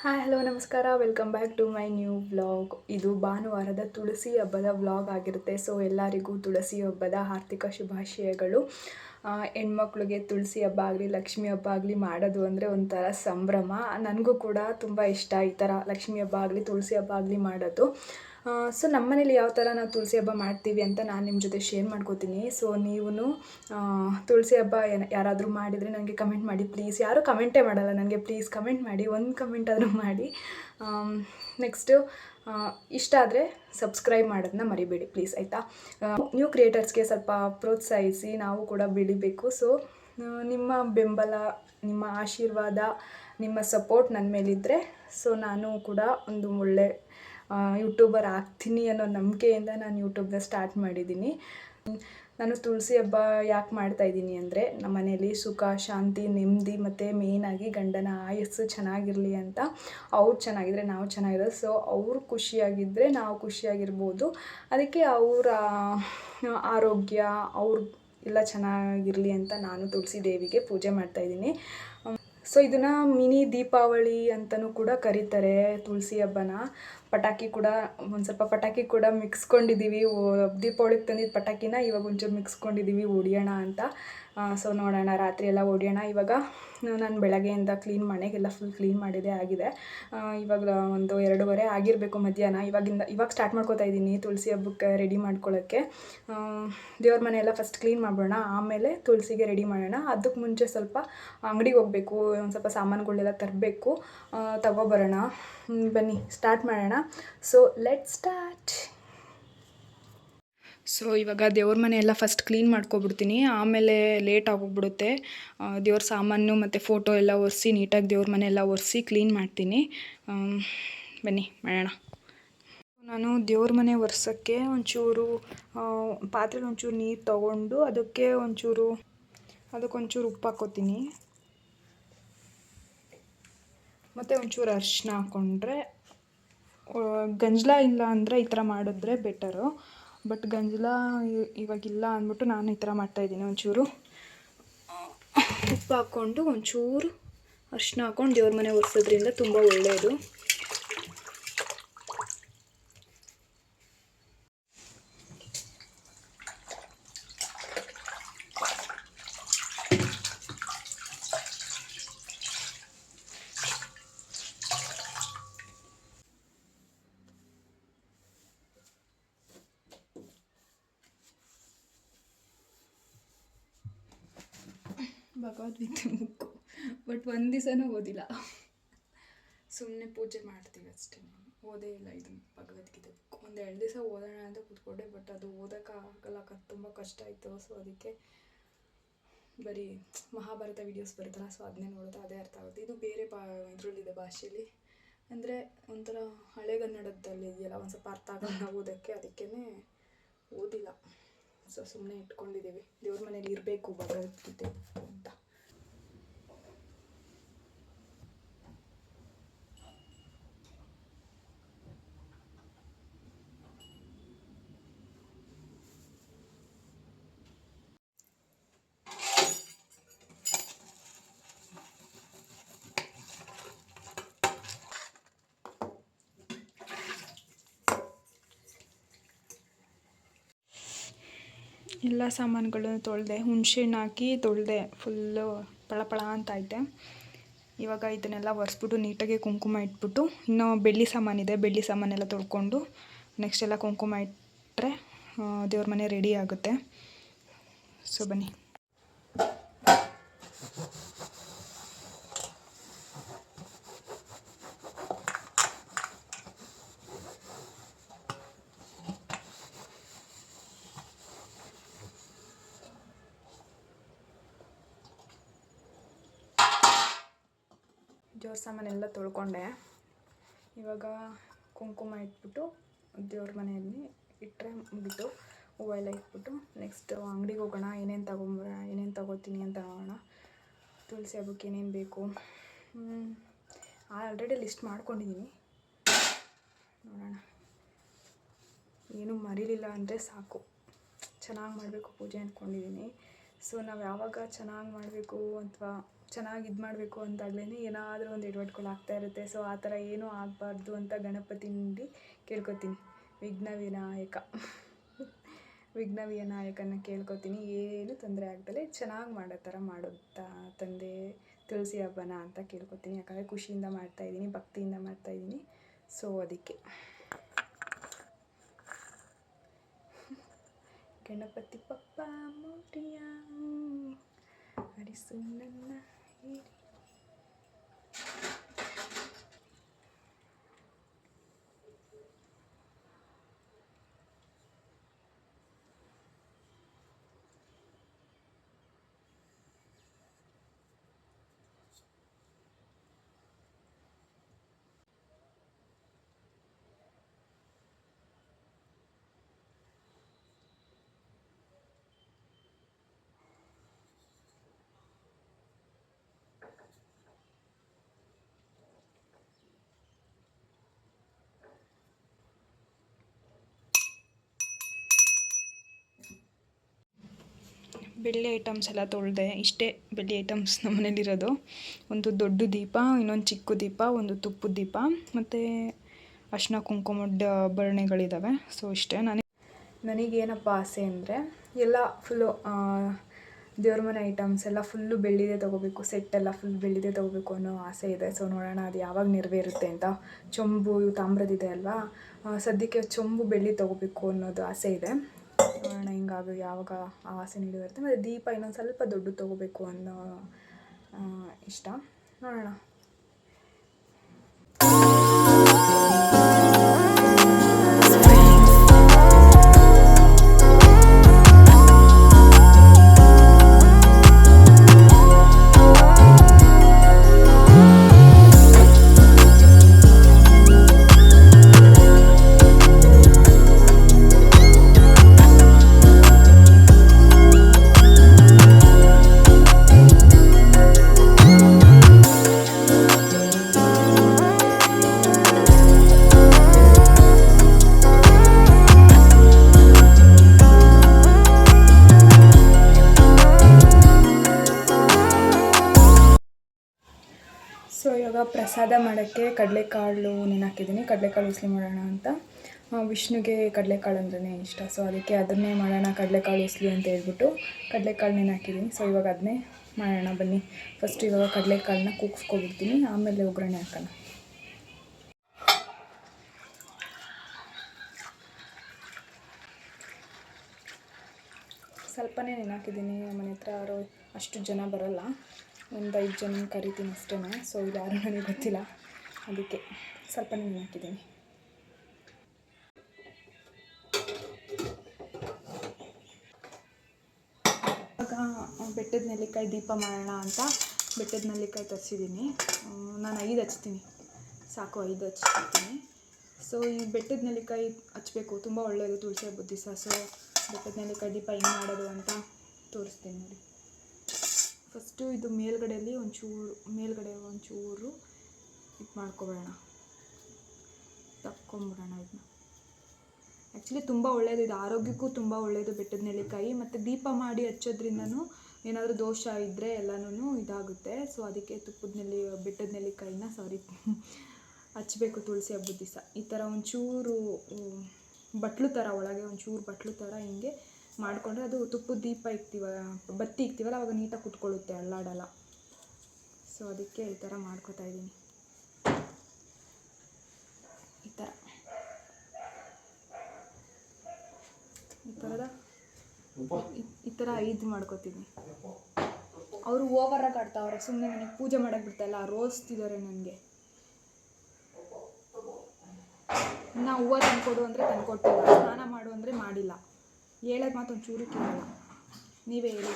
Hi hello ನಮಸ್ಕಾರ, welcome back to my new vlog. ಇದು ಭಾನುವಾರದ ತುಳಸಿ ಹಬ್ಬದ ವ್ಲಾಗ್ ಆಗಿರುತ್ತೆ. ಸೊ ಎಲ್ಲರಿಗೂ ತುಳಸಿ ಹಬ್ಬದ ಆರ್ಥಿಕ ಶುಭಾಶಯಗಳು. ಹೆಣ್ಮಕ್ಳಿಗೆ ತುಳಸಿ ಹಬ್ಬ ಆಗಲಿ ಲಕ್ಷ್ಮೀ ಹಬ್ಬ ಆಗಲಿ ಮಾಡೋದು ಅಂದರೆ ಒಂಥರ ಸಂಭ್ರಮ. ನನಗೂ ಕೂಡ ತುಂಬ ಇಷ್ಟ ಈ ಥರ ಲಕ್ಷ್ಮೀ ಹಬ್ಬ ಆಗಲಿ ತುಳಸಿ ಹಬ್ಬ ಆಗಲಿ ಮಾಡೋದು. ಸೊ ನಮ್ಮ ಮನೇಲಿ ಯಾವ ಥರ ನಾವು ತುಳಸಿ ಹಬ್ಬ ಮಾಡ್ತೀವಿ ಅಂತ ನಾನು ನಿಮ್ಮ ಜೊತೆ ಶೇರ್ ಮಾಡ್ಕೋತೀನಿ. ಸೊ ನೀವು ತುಳಸಿ ಹಬ್ಬ ಯಾರಾದರೂ ಮಾಡಿದರೆ ನನಗೆ ಕಮೆಂಟ್ ಮಾಡಿ ಪ್ಲೀಸ್. ಯಾರೂ ಕಮೆಂಟೇ ಮಾಡಲ್ಲ ನನಗೆ, ಪ್ಲೀಸ್ ಕಮೆಂಟ್ ಮಾಡಿ, ಒಂದು ಕಮೆಂಟ್ ಆದರೂ ಮಾಡಿ. ನೆಕ್ಸ್ಟು ಇಷ್ಟ ಆದರೆ ಸಬ್ಸ್ಕ್ರೈಬ್ ಮಾಡೋದನ್ನ ಮರಿಬೇಡಿ ಪ್ಲೀಸ್, ಆಯಿತಾ. ನ್ಯೂ ಕ್ರಿಯೇಟರ್ಸ್ಗೆ ಸ್ವಲ್ಪ ಪ್ರೋತ್ಸಾಹಿಸಿ, ನಾವು ಕೂಡ ಬೆಳಿಬೇಕು. ಸೊ ನಿಮ್ಮ ಬೆಂಬಲ, ನಿಮ್ಮ ಆಶೀರ್ವಾದ, ನಿಮ್ಮ ಸಪೋರ್ಟ್ ನನ್ನ ಮೇಲಿದ್ದರೆ ಸೊ ನಾನು ಕೂಡ ಒಂದು ಒಳ್ಳೆ ಯೂಟ್ಯೂಬರ್ ಆಗ್ತೀನಿ ಅನ್ನೋ ನಂಬಿಕೆಯಿಂದ ನಾನು ಯೂಟ್ಯೂಬ್ನ ಸ್ಟಾರ್ಟ್ ಮಾಡಿದ್ದೀನಿ. ನಾನು ತುಳಸಿ ಹಬ್ಬ ಯಾಕೆ ಮಾಡ್ತಾಯಿದ್ದೀನಿ ಅಂದರೆ ನಮ್ಮ ಮನೇಲಿ ಸುಖ ಶಾಂತಿ ನೆಮ್ಮದಿ ಮತ್ತು ಮೇಯ್ನಾಗಿ ಗಂಡನ ಆಯಸ್ಸು ಚೆನ್ನಾಗಿರಲಿ ಅಂತ. ಅವ್ರು ಚೆನ್ನಾಗಿದ್ದರೆ ನಾವು ಚೆನ್ನಾಗಿರೋದು. ಸೊ ಅವ್ರು ಖುಷಿಯಾಗಿದ್ದರೆ ನಾವು ಖುಷಿಯಾಗಿರ್ಬೋದು. ಅದಕ್ಕೆ ಅವರ ಆರೋಗ್ಯ ಅವ್ರು ಎಲ್ಲ ಚೆನ್ನಾಗಿರಲಿ ಅಂತ ನಾನು ತುಳಸಿ ದೇವಿಗೆ ಪೂಜೆ ಮಾಡ್ತಾಯಿದ್ದೀನಿ. ಸೊ ಇದನ್ನು ಮಿನಿ ದೀಪಾವಳಿ ಅಂತಲೂ ಕೂಡ ಕರೀತಾರೆ ತುಳಸಿ ಹಬ್ಬನ. ಪಟಾಕಿ ಕೂಡ ಒಂದು ಸ್ವಲ್ಪ ಪಟಾಕಿ ಕೂಡ ಮಿಕ್ಸ್ಕೊಂಡಿದ್ದೀವಿ. ದೀಪಾವಳಿಗೆ ತಂದಿದ್ದ ಪಟಾಕಿನ ಇವಾಗ ಒಂಚೂರು ಮಿಕ್ಸ್ಕೊಂಡಿದ್ದೀವಿ ಹೊಡಿಯೋಣ ಅಂತ. ಸೊ ನೋಡೋಣ, ರಾತ್ರಿ ಎಲ್ಲ ಹೊಡಿಯೋಣ. ಇವಾಗ ನಾನು ಬೆಳಗ್ಗೆಯಿಂದ ಮನೆಗೆಲ್ಲ ಫುಲ್ ಕ್ಲೀನ್ ಮಾಡಿದೆ ಆಗಿದೆ. ಇವಾಗ ಒಂದು 2:30 ಆಗಿರಬೇಕು ಮಧ್ಯಾಹ್ನ. ಇವಾಗ ಸ್ಟಾರ್ಟ್ ಮಾಡ್ಕೋತಾ ಇದ್ದೀನಿ ತುಳಸಿ ಹಬ್ಬಕ್ಕೆ ರೆಡಿ ಮಾಡ್ಕೊಳ್ಳೋಕ್ಕೆ. ದೇವ್ರ ಮನೆಯೆಲ್ಲ ಫಸ್ಟ್ ಕ್ಲೀನ್ ಮಾಡೋಣ, ಆಮೇಲೆ ತುಳಸಿಗೆ ರೆಡಿ ಮಾಡೋಣ. ಅದಕ್ಕೆ ಮುಂಚೆ ಸ್ವಲ್ಪ ಅಂಗಡಿಗೆ ಹೋಗಬೇಕು, ಒಂದು ಸ್ವಲ್ಪ ಸಾಮಾನುಗಳೆಲ್ಲ ತರಬೇಕು, ತಗೊಬರೋಣ. ಬನ್ನಿ ಸ್ಟಾರ್ಟ್ ಮಾಡೋಣ. So let's start. ಸೊ ಇವಾಗ ದೇವ್ರ ಮನೆ ಎಲ್ಲ ಫಸ್ಟ್ ಕ್ಲೀನ್ ಮಾಡ್ಕೊಬಿಡ್ತೀನಿ, ಆಮೇಲೆ ಲೇಟ್ ಆಗೋಗ್ಬಿಡುತ್ತೆ. ದೇವ್ರ ಸಾಮಾನು ಮತ್ತು ಫೋಟೋ ಎಲ್ಲ ಒರೆಸಿ ನೀಟಾಗಿ ದೇವ್ರ ಮನೆ ಎಲ್ಲ ಒರೆಸಿ ಕ್ಲೀನ್ ಮಾಡ್ತೀನಿ. ಬನ್ನಿ ಮಾಡೋಣ. ನಾನು ದೇವ್ರ ಮನೆ ಒರೆಸೋಕ್ಕೆ ಒಂಚೂರು ಪಾತ್ರೆಲಿ ಒಂಚೂರು ನೀರು ತೊಗೊಂಡು ಅದಕ್ಕೊಂಚೂರು ಉಪ್ಪು ಹಾಕ್ಕೋತೀನಿ. ಮತ್ತು ಒಂಚೂರು ಅರಿಶಿನ ಹಾಕ್ಕೊಂಡ್ರೆ ಗಂಜಲ ಇಲ್ಲ ಅಂದರೆ ಈ ಥರ ಮಾಡಿದ್ರೆ ಬೆಟರು. ಬಟ್ ಗಂಜಲ ಇವಾಗಿಲ್ಲ ಅಂದ್ಬಿಟ್ಟು ನಾನು ಈ ಥರ ಮಾಡ್ತಾಯಿದ್ದೀನಿ. ಒಂಚೂರು ಉಪ್ಪು ಹಾಕ್ಕೊಂಡು ಒಂಚೂರು ಅರಿಶಿನ ಹಾಕ್ಕೊಂಡು ದೇವ್ರ ಮನೆ ಒರೆಸೋದ್ರಿಂದ ತುಂಬ ಒಳ್ಳೆಯದು. ಭಗವದ್ಗೀತೆ ಬುಕ್ಕು ಬಟ್ ಒಂದು ದಿವಸನೂ ಓದಿಲ್ಲ, ಸುಮ್ಮನೆ ಪೂಜೆ ಮಾಡ್ತೀವಿ ಅಷ್ಟೇ. ಓದೇ ಇಲ್ಲ ಇದನ್ನು ಭಗವದ್ಗೀತೆ ಬುಕ್. ಒಂದು 2 ದಿವಸ ಓದೋಣ ಅಂತ ಕೂತ್ಕೊಂಡೆ, ಬಟ್ ಅದು ಓದೋಕ್ಕಾಗಲ್ಲ, ತುಂಬ ಕಷ್ಟ ಆಯಿತು. ಸೊ ಅದಕ್ಕೆ ಬರೀ ಮಹಾಭಾರತ ವೀಡಿಯೋಸ್ ಬರುತ್ತಲ್ಲ, ಸೊ ಅದನ್ನೇ ನೋಡೋದು, ಅದೇ ಅರ್ಥ ಆಗುತ್ತೆ. ಇದು ಬೇರೆ ಇದರಲ್ಲಿದೆ ಭಾಷೆಯಲ್ಲಿ, ಅಂದರೆ ಒಂಥರ ಹಳೆಗನ್ನಡದಲ್ಲಿ ಇದೆಯಲ್ಲ, ಒಂದು ಸ್ವಲ್ಪ ಅರ್ಥ ಆಗಲ್ಲ ಓದೋಕ್ಕೆ, ಅದಕ್ಕೇ ಓದಿಲ್ಲ. ಸೊ ಸುಮ್ಮನೆ ಇಟ್ಕೊಂಡಿದ್ದೀವಿ, ದೇವ್ರ ಮನೇಲಿ ಇರಬೇಕು ಭಗವದ್ಗೀತೆ ಅಂತ. ಎಲ್ಲ ಸಾಮಾನುಗಳನ್ನು ತೊಳೆದೆ, ಹುಣಸೆಹಣ್ಣು ಹಾಕಿ ತೊಳೆದೆ, ಫುಲ್ಲು ಪಳ ಅಂತ ಐತೆ. ಇವಾಗ ಇದನ್ನೆಲ್ಲ ಒರೆಸ್ಬಿಟ್ಟು ನೀಟಾಗಿ ಕುಂಕುಮ ಇಟ್ಬಿಟ್ಟು, ಇನ್ನೂ ಬೆಳ್ಳಿ ಸಾಮಾನಿದೆ, ಬೆಳ್ಳಿ ಸಾಮಾನೆಲ್ಲ ತೊಳ್ಕೊಂಡು ನೆಕ್ಸ್ಟ್ ಎಲ್ಲ ಕುಂಕುಮ ಇಟ್ಟರೆ ದೇವ್ರ ಮನೆ ರೆಡಿ ಆಗುತ್ತೆ. ಸೊ ಬನ್ನಿ. ದೇವ್ರ ಸಾಮಾನೆಲ್ಲ ತೊಳ್ಕೊಂಡೆ. ಇವಾಗ ಕುಂಕುಮ ಇಟ್ಬಿಟ್ಟು ದೇವ್ರ ಮನೆಯಲ್ಲಿ ಇಟ್ಟರೆ ಮುಗಿತು. ಹೂವೆಲ್ಲ ಇಟ್ಬಿಟ್ಟು ನೆಕ್ಸ್ಟ್ ಅಂಗಡಿಗೆ ಹೋಗೋಣ, ಏನೇನು ತೊಗೋತೀನಿ ಅಂತ ನೋಡೋಣ. ತುಳಸಿ ಹಬ್ಬಕ್ಕೆ ಏನೇನು ಬೇಕು ಆಲ್ರೆಡಿ ಲಿಸ್ಟ್ ಮಾಡ್ಕೊಂಡಿದ್ದೀನಿ, ನೋಡೋಣ. ಏನೂ ಮರೀಲಿಲ್ಲ ಅಂದರೆ ಸಾಕು. ಚೆನ್ನಾಗಿ ಮಾಡಬೇಕು ಪೂಜೆ ಅಂದ್ಕೊಂಡಿದ್ದೀನಿ. ಸೊ ನಾವು ಯಾವಾಗ ಚೆನ್ನಾಗಿ ಮಾಡಬೇಕು ಅಥವಾ ಚೆನ್ನಾಗಿ ಇದು ಮಾಡಬೇಕು ಅಂತಾಗಲೇ ಏನಾದರೂ ಒಂದು ಎಡವಟ್ಗಳು ಆಗ್ತಾ ಇರುತ್ತೆ. ಸೊ ಆ ಥರ ಏನೂ ಆಗಬಾರ್ದು ಅಂತ ಗಣಪತಿನಲ್ಲಿ ಕೇಳ್ಕೊತೀನಿ. ವಿಘ್ನ ವಿನಾಯಕನ ಕೇಳ್ಕೊತೀನಿ, ಏನು ತೊಂದರೆ ಆಗ್ದಲೆ ಚೆನ್ನಾಗಿ ಮಾಡೋ ಥರ ಮಾಡುತ್ತಾ ತಂದೆ ತುಳಸಿ ಹಬ್ಬನ ಅಂತ ಕೇಳ್ಕೊತೀನಿ. ಯಾಕಂದರೆ ಖುಷಿಯಿಂದ ಮಾಡ್ತಾಯಿದ್ದೀನಿ, ಭಕ್ತಿಯಿಂದ ಮಾಡ್ತಾಯಿದ್ದೀನಿ. ಸೊ ಅದಕ್ಕೆ ಗಣಪತಿ ಪಪ್ಪ ಮೋರಿಯ ಹರಿಸು ನನ್ನ ಹೇಳಿ. ಬೆಳ್ಳಿ ಐಟಮ್ಸ್ ಎಲ್ಲ ತೊಳೆದೆ. ಇಷ್ಟೇ ಬೆಳ್ಳಿ ಐಟಮ್ಸ್ ನಮ್ಮ ಮನೇಲಿರೋದು. ಒಂದು ದೊಡ್ಡ ದೀಪ, ಇನ್ನೊಂದು ಚಿಕ್ಕ ದೀಪ, ಒಂದು ತುಪ್ಪದ ದೀಪ ಮತ್ತು ಅರಿಶಿನ ಕುಂಕುಮದ ಭರಣಿಗಳಿದ್ದಾವೆ. ಸೊ ಇಷ್ಟೇ. ನನಗೇನಪ್ಪ ಆಸೆ ಅಂದರೆ ಎಲ್ಲ ಫುಲ್ಲು ದೇವ್ರ ಮನೆ ಐಟಮ್ಸ್ ಎಲ್ಲ ಫುಲ್ಲು ಬೆಳ್ಳಿದೇ ತೊಗೋಬೇಕು, ಸೆಟ್ಟೆಲ್ಲ ಫುಲ್ ಬೆಳ್ಳಿದೇ ತೊಗೋಬೇಕು ಅನ್ನೋ ಆಸೆ ಇದೆ. ಸೊ ನೋಡೋಣ ಅದು ಯಾವಾಗ ನೆರವೇರುತ್ತೆ ಅಂತ. ಚೊಂಬು ಇವು ತಾಮ್ರದಿದೆ ಅಲ್ವಾ, ಸದ್ಯಕ್ಕೆ ಚೊಂಬು ಬೆಳ್ಳಿ ತೊಗೋಬೇಕು ಅನ್ನೋದು ಆಸೆ ಇದೆ. ನೋಡೋಣ ಹಿಂಗಾಗಿ ಯಾವಾಗ ಆ ಆಸೆ ನೀಡಿರುತ್ತೆ. ಮತ್ತು ದೀಪ ಇನ್ನೊಂದು ಸ್ವಲ್ಪ ದೊಡ್ಡ ತೊಗೋಬೇಕು ಅನ್ನೋ ಇಷ್ಟ. ನೋಡೋಣ. ಸೊ ಇವಾಗ ಪ್ರಸಾದ ಮಾಡೋಕ್ಕೆ ಕಡಲೆಕಾಳು ನೆನೆಹಾಕಿದ್ದೀನಿ. ಕಡಲೆಕಾಳು ಉಸ್ಲಿ ಮಾಡೋಣ ಅಂತ. ವಿಷ್ಣುಗೆ ಕಡಲೆಕಾಳು ಅಂದ್ರೇ ಇಷ್ಟ. ಸೊ ಅದಕ್ಕೆ ಅದನ್ನೇ ಮಾಡೋಣ, ಕಡಲೆಕಾಳು ಉಸ್ಲಿ ಅಂತ ಹೇಳ್ಬಿಟ್ಟು ಕಡಲೆಕಾಳು ನೆನೆಹಾಕಿದ್ದೀನಿ. ಸೊ ಇವಾಗ ಅದನ್ನೇ ಮಾಡೋಣ ಬನ್ನಿ. ಫಸ್ಟ್ ಇವಾಗ ಕಡಲೆಕಾಳನ್ನ ಕೂಗಿಸ್ಕೊಬಿಡ್ತೀನಿ, ಆಮೇಲೆ ಒಗ್ಗರಣೆ ಹಾಕೋಣ. ಸ್ವಲ್ಪನೇ ನೆನೆಹಾಕಿದ್ದೀನಿ. ಮನೆ ಹತ್ರ ಯಾರೋ ಅಷ್ಟು ಜನ ಬರೋಲ್ಲ, ಒಂದು 5 ಜನ ಕರಿತೀನಿ ಅಷ್ಟೇ. ಸೊ ಇದು ಯಾರು ನನಗೆ ಗೊತ್ತಿಲ್ಲ, ಅದಕ್ಕೆ ಸ್ವಲ್ಪನೇ ನೆನೆಹಾಕಿದ್ದೀನಿ. ಇವಾಗ ಬೆಟ್ಟದ ನೆಲ್ಲಿಕಾಯಿ ದೀಪ ಮಾಡೋಣ ಅಂತ ಬೆಟ್ಟದ ನೆಲ್ಲಿಕಾಯಿ ತರಿಸಿದ್ದೀನಿ. ನಾನು 5 ಹಚ್ತೀನಿ, ಸಾಕು 5 ಹಚ್ತೀನಿ. ಸೊ ಈ ಬೆಟ್ಟದ ನೆಲ್ಲಿಕಾಯಿ ಹಚ್ಚಬೇಕು, ತುಂಬ ಒಳ್ಳೆಯದು ತುಳಸಿ ಹಬ್ಬದ ದಿವಸ. ಸೊ ಬೆಟ್ಟದ ನೆಲ್ಲಿಕಾಯಿ ದೀಪ ಹೆಂಗೆ ಮಾಡೋದು ಅಂತ ತೋರಿಸ್ತೀನಿ ನೋಡಿ. ಫಸ್ಟು ಇದು ಮೇಲ್ಗಡೆಯಲ್ಲಿ ಒಂಚೂರು ಇದು ಮಾಡ್ಕೊಬೇಡ, ತಕ್ಕೊಂಬಿಡೋಣ ಇದನ್ನ. ಆ್ಯಕ್ಚುಲಿ ತುಂಬ ಒಳ್ಳೆಯದು, ಇದು ಆರೋಗ್ಯಕ್ಕೂ ತುಂಬ ಒಳ್ಳೆಯದು ಬೆಟ್ಟದ ನೆಲ್ಲಿಕಾಯಿ. ಮತ್ತು ದೀಪ ಮಾಡಿ ಹಚ್ಚೋದ್ರಿಂದನೂ ಏನಾದರೂ ದೋಷ ಇದ್ದರೆ ಎಲ್ಲನೂ ಇದಾಗುತ್ತೆ. ಸೊ ಅದಕ್ಕೆ ಬೆಟ್ಟದ ನೆಲ್ಲಿಕಾಯಿನ ಹಚ್ಚಬೇಕು ತುಳಸಿ ಹಬ್ಬದ ದಿವಸ. ಈ ಥರ ಒಂಚೂರು ಬಟ್ಲು ಥರ, ಒಳಗೆ ಒಂಚೂರು ಬಟ್ಲು ಥರ ಹಿಂಗೆ ಮಾಡಿಕೊಂಡ್ರೆ ಅದು ತುಪ್ಪದ ದೀಪ ಬತ್ತಿ ಇಕ್ತೀವಲ್ಲ ಅವಾಗ ನೀಟಾಗಿ ಕುತ್ಕೊಳ್ಳುತ್ತೆ, ಅಲ್ಲಾಡಲ್ಲ. ಸೊ ಅದಕ್ಕೆ ಈ ಥರ ಮಾಡ್ಕೊತಾ ಇದ್ದೀನಿ. ಈ ಥರ 5 ಮಾಡ್ಕೊತೀನಿ. ಅವರು ಓವರಾಗಿ ಆಡ್ತಾವ್ರೆ, ಸುಮ್ಮನೆ ನನಗೆ ಪೂಜೆ ಮಾಡೋಕ್ಕೆ ಬಿಡ್ತಾಯಿಲ್ಲ, ರೋಸ್ತಿದ್ದಾರೆ ನನಗೆ. ನಾ ಹೂವು ತಂದ್ಕೊಡು ಅಂದರೆ ತಂದ್ಕೊಟ್ಟಿಲ್ಲ, ಸ್ನಾನ ಮಾಡು ಅಂದರೆ ಮಾಡಿಲ್ಲ, ಹೇಳೋದು ಮಾತು ಒಂಚೂರು ಕೇಳಲ್ಲ. ನೀವೇ ಹೇಳಿ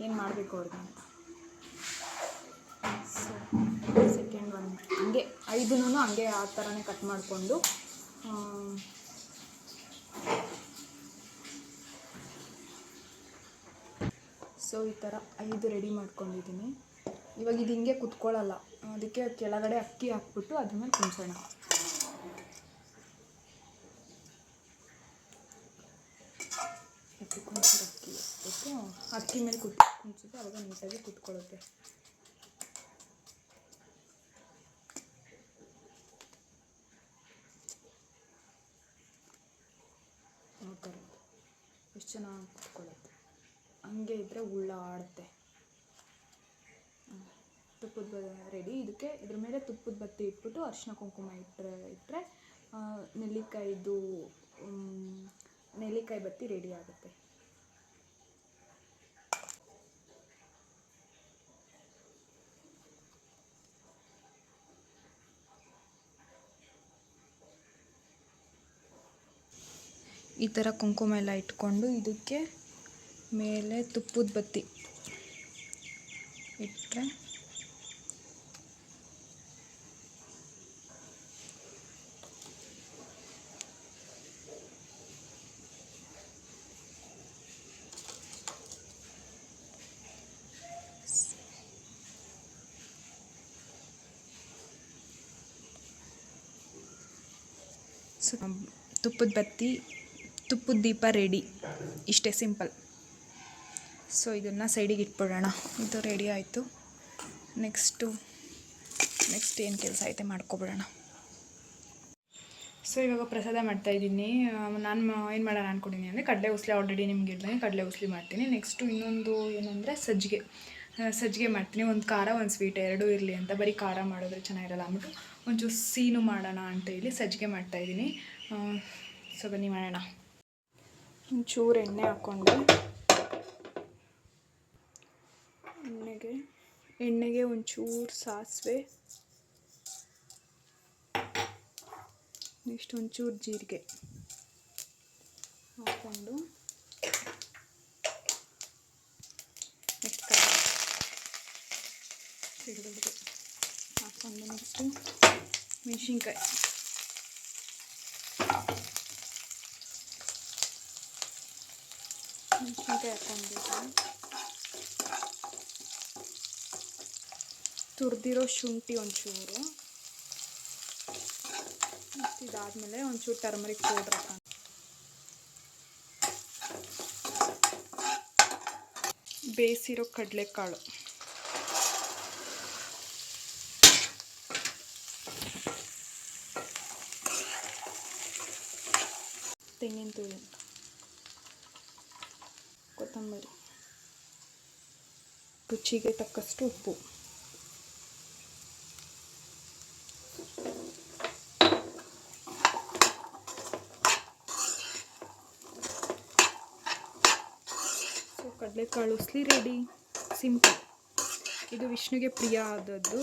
ಏನು ಮಾಡಬೇಕು ಅವ್ರಿಗೆ ಅಂತ. ಸೊ ಸೆಕೆಂಡ್ ಒನ್ ಹಂಗೆ 5 ಹಂಗೆ ಆ ಥರನೇ ಕಟ್ ಮಾಡಿಕೊಂಡು ಸೊ ಈ ಥರ 5 ರೆಡಿ ಮಾಡ್ಕೊಂಡಿದ್ದೀನಿ. ಇವಾಗ ಇದು ಹಿಂಗೆ ಕುತ್ಕೊಳ್ಳಲ್ಲ, ಅದಕ್ಕೆ ಕೆಳಗಡೆ ಅಕ್ಕಿ ಹಾಕ್ಬಿಟ್ಟು ಅದ್ರ ಮೇಲೆ ಕುಂಸೋಣ. ಅಕ್ಕಿ ಮೇಲೆ ಅನಿಸುತ್ತೆ, ಆವಾಗ ನೀಟಾಗಿ ಕುತ್ಕೊಳ್ಳುತ್ತೆ. ನೋಡ್ತಾರೆ ಎಷ್ಟು ಚೆನ್ನಾಗಿ ಕುತ್ಕೊಳ್ಳುತ್ತೆ. ಹಂಗೆ ಇದ್ದರೆ ಉಳ್ಳ ಆಡುತ್ತೆ. ತುಪ್ಪದ ರೆಡಿ. ಇದ್ರ ಮೇಲೆ ತುಪ್ಪದ ಬತ್ತಿ ಇಟ್ಬಿಟ್ಟು ಅರಿಶಿನ ಕುಂಕುಮ ಇಟ್ಟರೆ ನೆಲ್ಲಿಕಾಯಿ ಬತ್ತಿ ರೆಡಿ ಆಗುತ್ತೆ. ಈ ಥರ ಕುಂಕುಮ ಎಲ್ಲ ಇಟ್ಕೊಂಡು ಇದಕ್ಕೆ ಮೇಲೆ ತುಪ್ಪದ ಬತ್ತಿ ಇಟ್ಟರೆ ತುಪ್ಪದ ಬತ್ತಿ, ತುಪ್ಪದ ದೀಪ ರೆಡಿ. ಇಷ್ಟೇ ಸಿಂಪಲ್. ಸೊ ಇದನ್ನು ಸೈಡಿಗೆ ಇಟ್ಬಿಡೋಣ. ಇದು ರೆಡಿ ಆಯಿತು. ನೆಕ್ಸ್ಟ್ ಏನು ಕೆಲಸ ಐತೆ ಮಾಡ್ಕೊಬಿಡೋಣ. ಸೊ ಇವಾಗ ಪ್ರಸಾದ ಮಾಡ್ತಾಯಿದ್ದೀನಿ. ನಾನು ಏನು ಮಾಡೋಣ ಅಂದ್ಕೊಂಡಿದ್ದೀನಿ ಅಂದರೆ ಕಡಲೆ ಉಸ್ಲಿ ಆಲ್ರೆಡಿ ನಿಮ್ಗೆ ಹೇಳ್ದಂಗೆ ಕಡಲೆ ಉಸ್ಲಿ ಮಾಡ್ತೀನಿ. ನೆಕ್ಸ್ಟು ಇನ್ನೊಂದು ಏನಂದರೆ ಸಜ್ಜಿಗೆ ಮಾಡ್ತೀನಿ. ಒಂದು ಖಾರ ಒಂದು ಸ್ವೀಟ್ ಎರಡೂ ಇರಲಿ ಅಂತ. ಬರೀ ಖಾರ ಮಾಡಿದ್ರೆ ಚೆನ್ನಾಗಿರಲ್ಲ ಅಂದ್ಬಿಟ್ಟು ಒಂಚೂರು ಸೀನು ಮಾಡೋಣ ಅಂತ ಹೇಳಿ ಸಜ್ಜಿಗೆ ಮಾಡ್ತಾಯಿದ್ದೀನಿ. ಸೊ ಬನ್ನಿ ಮಾಡೋಣ. ಒಂಚೂರು ಎಣ್ಣೆ ಹಾಕ್ಕೊಂಡು ಎಣ್ಣೆಗೆ ಒಂಚೂರು ಸಾಸಿವೆ, ನೆಕ್ಸ್ಟ್ ಒಂಚೂರು ಜೀರಿಗೆ ಹಾಕ್ಕೊಂಡು ನೆಕ್ಸ್ಟ್ ಸಿಡಿದು ಹಾಕ್ಕೊಂಡು ನೆಕ್ಸ್ಟು ಮೆಣಸಿನ್ಕಾಯಿ ಹಾಕ್ಕೊಂಡ್ಬಿಟ್ಟು ತುರಿದಿರೋ ಶುಂಠಿ ಒಂಚೂರು, ಮತ್ತು ಇದಾದಮೇಲೆ ಒಂಚೂರು ಟರ್ಮರಿಕ್ ಪೌಡ್ರ್ ಹಾಕೊಂಡು ಬೇಯಿಸಿರೋ ಕಡಲೆಕಾಳು, ತೆಂಗಿನ ತುರಿ, ಕೊತ್ತಂಬರಿ, ರುಚಿಗೆ ತಕ್ಕಷ್ಟು ಉಪ್ಪು, ಕಡಲೆಕಾಳು ಉಸ್ಲಿ ರೆಡಿ. ಸಿಂಪಲ್. ಇದು ವಿಷ್ಣುಗೆ ಪ್ರಿಯ ಆದದ್ದು.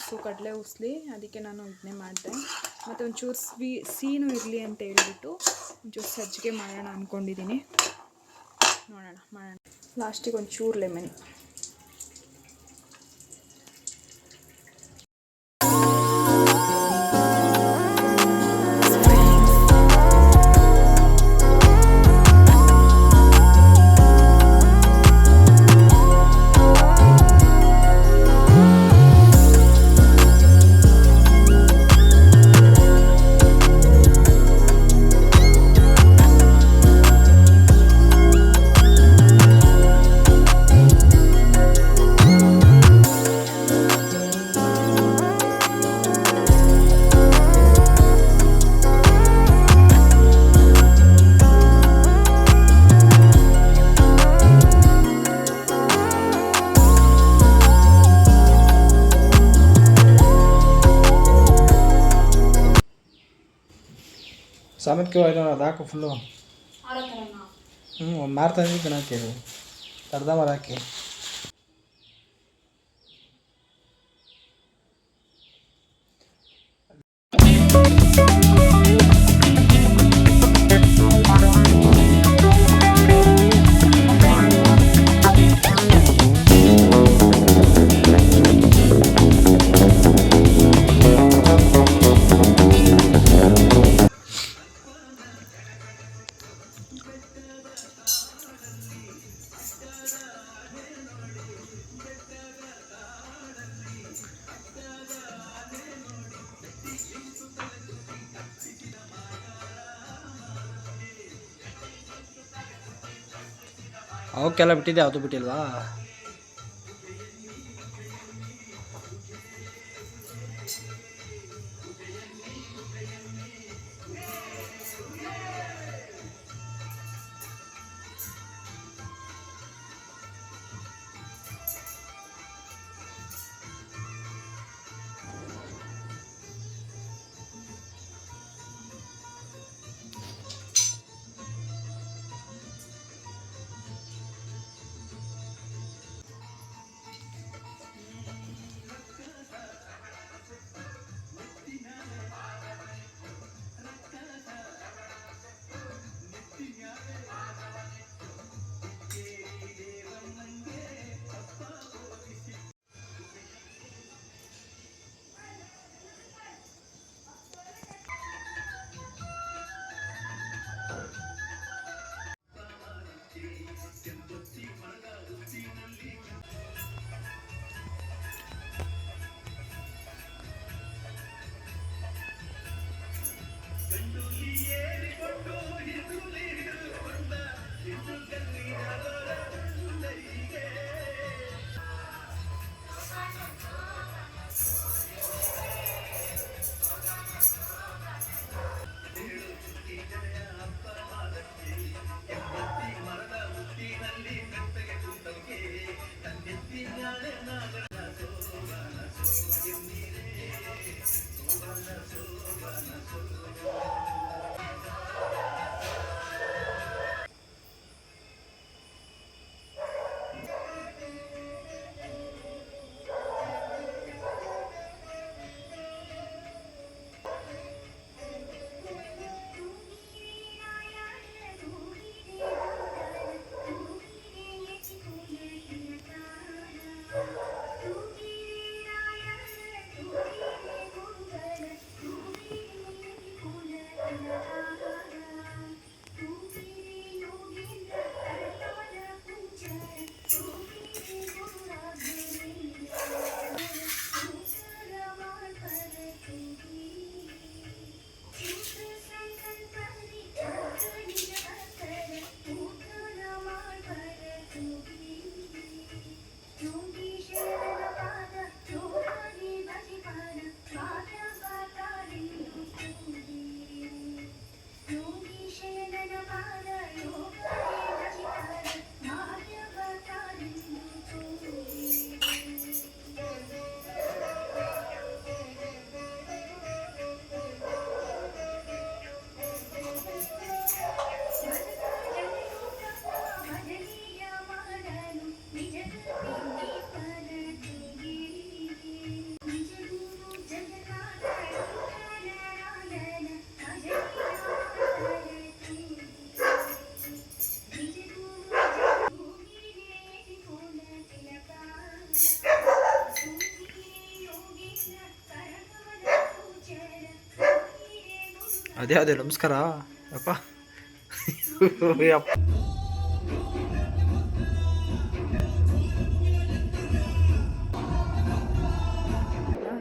ಸೊ ಕಡಲೆ ಉಸ್ಲಿ, ಅದಕ್ಕೆ ನಾನು ಇದನ್ನೇ ಮಾಡಿದೆ. ಮತ್ತು ಒಂಚೂರು ಸೀನು ಇರಲಿ ಅಂತ ಹೇಳ್ಬಿಟ್ಟು ಒಂಚೂರು ಸಜ್ಜಿಗೆ ಮಾಡೋಣ ಅಂದ್ಕೊಂಡಿದ್ದೀನಿ. ಮಾಡೋಣ. ಲಾಸ್ಟಿಗೆ ಒಂಚೂರು ಲೆಮನ್. ಸಾಮತ್ಗೆ ಹೋಯ್ತು ಅದು ಹಾಕು ಫುಲ್ಲು. ಒಂದು ಮಾರ್ತಾ ಇದ್ದೀನಿ ಹಾಕಿ ಅರ್ಧ ಮಾರು ಹಾಕಿ. ಅವಕ್ಕೆಲ್ಲ ಬಿಟ್ಟಿದ್ದೆ, ಯಾವುದು ಬಿಟ್ಟಿಲ್ವಾ? ಅದೇ ಅದೇ ನಮಸ್ಕಾರ ಅಪ್ಪ ಅಪ್ಪ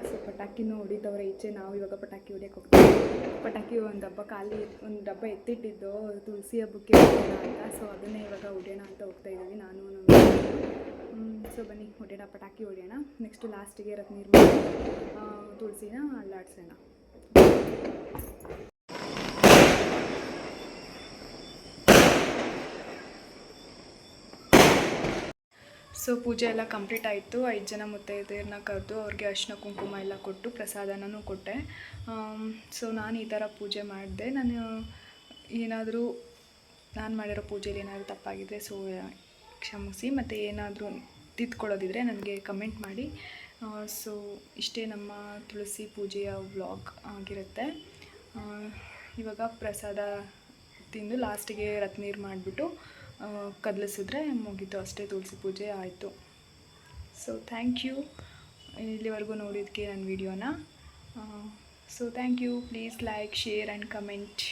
ಸೊ ಪಟಾಕಿನೂ ಹೊಡಿತವ್ರೆ ಈಚೆ. ನಾವು ಇವಾಗ ಪಟಾಕಿ ಹೊಡಿಯೋಕೆ ಹೋಗ್ತೀವಿ. ಪಟಾಕಿ ಒಂದು ಹಬ್ಬ ಒಂದು ಡಬ್ಬ ಎತ್ತಿಟ್ಟಿದ್ದು ತುಳಸಿ ಹಬ್ಬಕ್ಕೆ ಹೊಡೆಯೋಣ ಅಂತ. ಸೊ ಅದನ್ನೇ ಇವಾಗ ಹೊಡೆಯೋಣ ಅಂತ ಹೋಗ್ತಾ ಇದ್ದೀವಿ ನಾನು ಸೊ ಬನ್ನಿ ಹೊಡೆಯೋಣ, ಪಟಾಕಿ ಹೊಡೆಯೋಣ. ನೆಕ್ಸ್ಟು ಲಾಸ್ಟಿಗೆ ನೀರು ಮಾಡಿ ತುಳಸಿನ ಅಲ್ಲಾಡ್ಸೋಣ. ಸೊ ಪೂಜೆ ಎಲ್ಲ ಕಂಪ್ಲೀಟ್ ಆಯಿತು. 5 ಜನ ಮುತ್ತೈದೆಯರನ್ನ ಕರೆದು ಅವ್ರಿಗೆ ಅರಿಶಿನ ಕುಂಕುಮ ಎಲ್ಲ ಕೊಟ್ಟು ಪ್ರಸಾದನೂ ಕೊಟ್ಟೆ. ಸೊ ನಾನು ಈ ಥರ ಪೂಜೆ ಮಾಡಿದೆ. ಏನಾದರೂ ನಾನು ಮಾಡಿರೋ ಪೂಜೆಯಲ್ಲಿ ಏನಾದರೂ ತಪ್ಪಾಗಿದ್ದರೆ ಸೊ ಕ್ಷಮಿಸಿ, ಮತ್ತು ಏನಾದರೂ ತಿದ್ಕೊಳ್ಳೋದಿದ್ರೆ ನನಗೆ ಕಮೆಂಟ್ ಮಾಡಿ. ಸೊ ಇಷ್ಟೇ ನಮ್ಮ ತುಳಸಿ ಪೂಜೆಯ ವ್ಲಾಗ್ ಆಗಿರುತ್ತೆ. ಇವಾಗ ಪ್ರಸಾದ ತಿಂದು ಲಾಸ್ಟಿಗೆ ರತ್ನೀರು ಮಾಡಿಬಿಟ್ಟು ಕದಲಿಸಿದ್ರೆ ಮುಗೀತು, ಅಷ್ಟೇ, ತುಳಸಿ ಪೂಜೆ ಆಯಿತು. ಸೊ ಥ್ಯಾಂಕ್ ಯು ಇಲ್ಲಿವರೆಗೂ ನೋಡಿದ್ದಕ್ಕೆ ನನ್ನ ವಿಡಿಯೋನ. So thank you. Please like, share and comment.